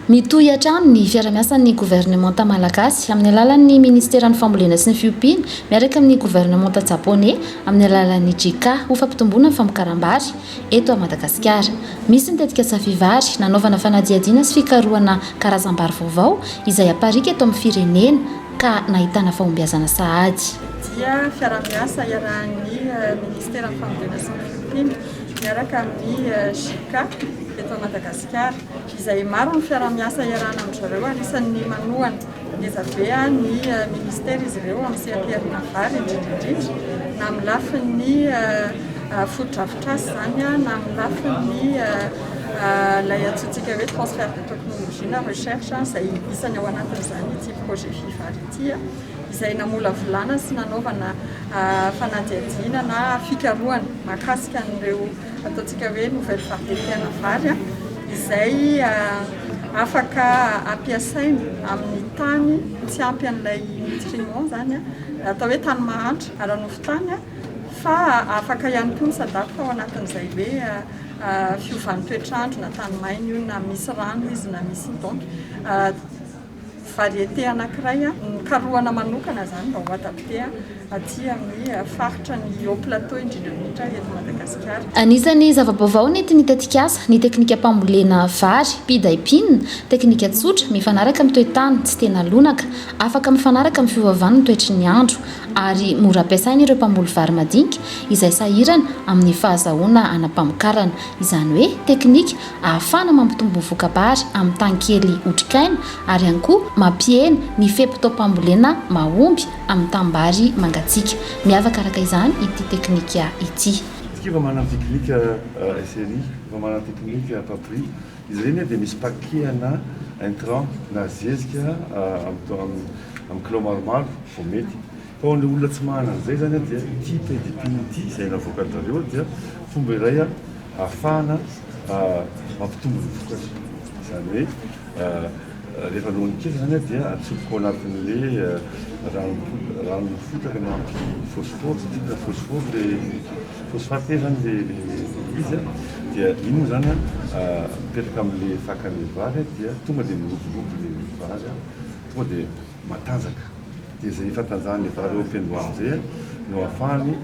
Mitohy hatrany ny fiaramiasan'ny gouvernementa malagasy amin'ny alalan'ny ministéran'ny fambolena sy ny fiompiana miaraka amin'ny gouvernementa japonais amin'ny alalan'ny JICA ho fampitomboana ny famokaram-bary eto a Madagasikara. Misy nitetika safivary nanaovana fanadihadiana sy fikarohana karazam-bary vaovao izay aparika eto amin'ny firenena ka nahitana fahombiazana sahady. Dia fiaramiasa iarahan'ny ministéran'ny fambolena sy ny fiompiana miaraka amin'ny JICA eto Madagasikara izay maro ny fiaramiasa iarahana amin'izareo anisan'ny manohana ezabe ny ministera izy ireo amin'ny sehaterina vary indrindrindrindra na amin'ny lafin'ny fotodrafitrasa zany na amin'ny lafin'ny lay antsointsika hoe transfert de technologie na recherche izay isany ao anatin'izany ity projet fivary ity izay namola volana sy nanaovana fanadihadiana na fikarohana mahakasika an'ireo ataontsika hoe nouvelle variété-na vary izay afaka ampiasaina amin'ny tany tsy ampy an'ilay nutriments zany atao hoe tany mahantra ara-nofotany fa afaka ihany koa misadapta ao anatin'izay hoe fiovan'ny toetrandro na tany maina io na misy rano izy na misy donc variété anankiray karohana manokana zany mba ho adapté aty amin'ny faritra ny haut plateau indrindrindrindra eto Madagasikara. Anisany zava-baovao nety nitetikasa ny teknika mpambolena vary pidaipinina, teknika tsotra mifanaraka amin'ny toe-tany tsy tena lonaka, afaka mifanaraka amin'ny fiovavan'ny toetry ny andro ary mora ampiasaina ireo mpamboly vary madinika izay sahirana amin'ny fahazahoana anam-pamokarana. Izany hoe teknika ahafana mampitombo voka-bary amin'ny tany kely otrikaina ary ihany koa mampihena ny fepitao-pambolena mahomby amin'ny tanimbary mangatsiaka. Miavaka araka izany ity teknika ity. Ifa manana teknika SRI, ifa manana teknika papri. Izy ireny dia misy pakehana intrant na zezika amin'ny kilao maromaro vao mety. Fa ho ny olona tsy manana an'izay zany dia ity pedipine ity izay navoaka zareo dia fomba iray ahafahana mampitombo ny vokatra. Izany hoe rehefa nohony kely zany dia atsofoka ao anatin'le rano fotaka mampy phosphore, tsy dika phosphore le phosphate zany le izy dia iny zany mipetraka amin'le fakan'le vary dia tonga dia milobolobo le vary tonga dia matanjaka. Dia izay fatanjahan'le vary eo am-pendoa amin'izay no ahafahany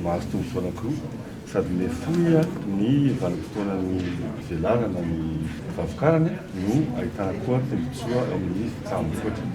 mahazo tombontsoa anankiroa sady mifoy ny vanim-potoanan'ny velarana ny favokarany no ahitana koa tombontsoa amin'ny tambotra.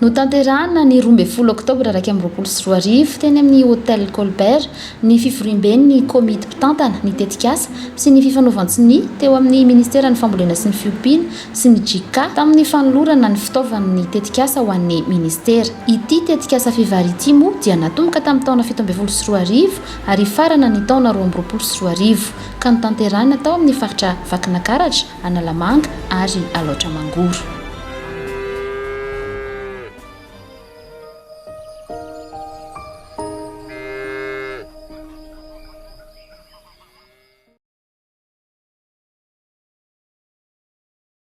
Notanterahana ny 12 oktobra 2024 teny amin'ny hôtel Colbert ny fivoriam-ben'ny komity mpitantana ny tetikasa sy ny fifanaovan-tsiny teo amin'ny ministéran'ny fambolena sy ny fiompiana sy ny JICA tamin'ny fanolorana ny fitaovan'ny tetikasa ho an'ny ministera. Ity tetikasa fivary ity moa dia natomboka tamin'ny taona 2024 ary farana ny taona 2024 ka notanterahana tao amin'ny faritra Vakinakaratra, Analamanga ary Alaotramangoro.